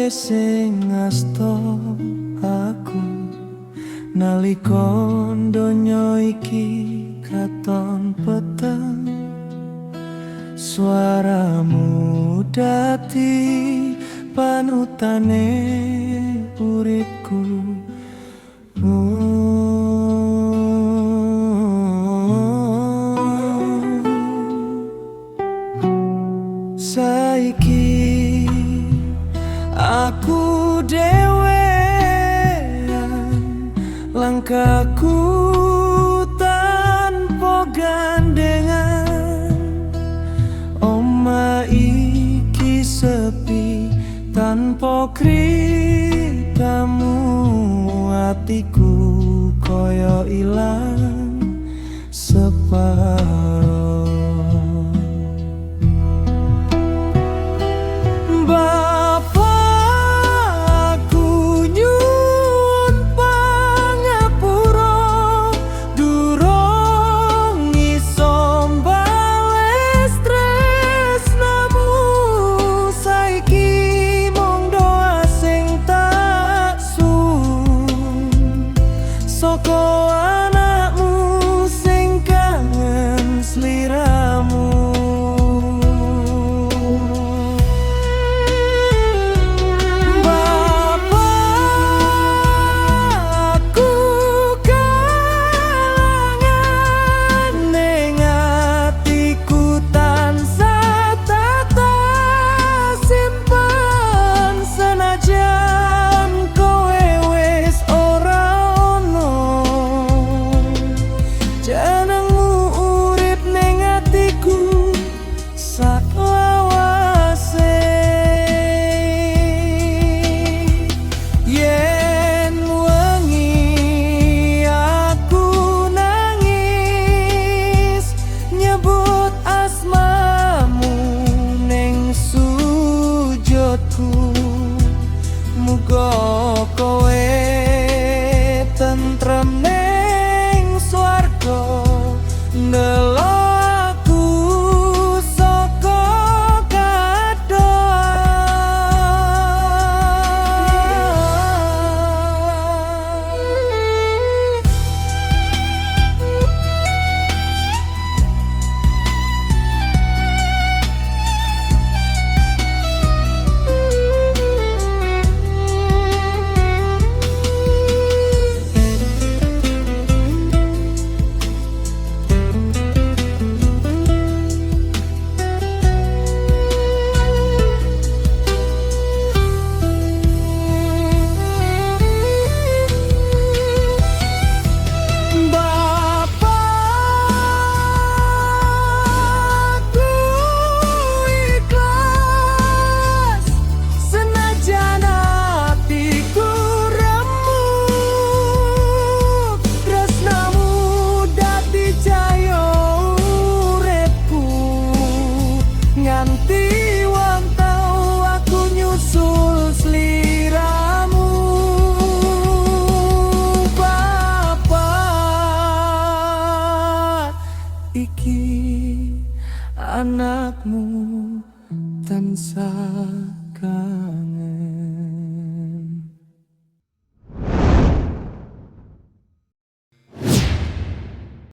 sing ngasta aku nalika donya iki katon peteng. Suaramu dadi panutane uripku. Saiki aku dhewean, langkahku tanpa gandengan. Oma iki sepi tanpa kritamu, atiku koyo ilang separo. Soko anakmu sing kangen sliramu. Bapakku kalangan ning atiku tansah tata simpen senajan kowe wis ora. Jenengmu urip ning atiku saklawase. Yen wengi aku nangis nyebut asmamu ning sujudku, muga kowe tentrem ning swarga ndelok aku saka kadoa. Nganti wong tau aku nyusul sliramu. Bapak iki anakmu tansah kangen.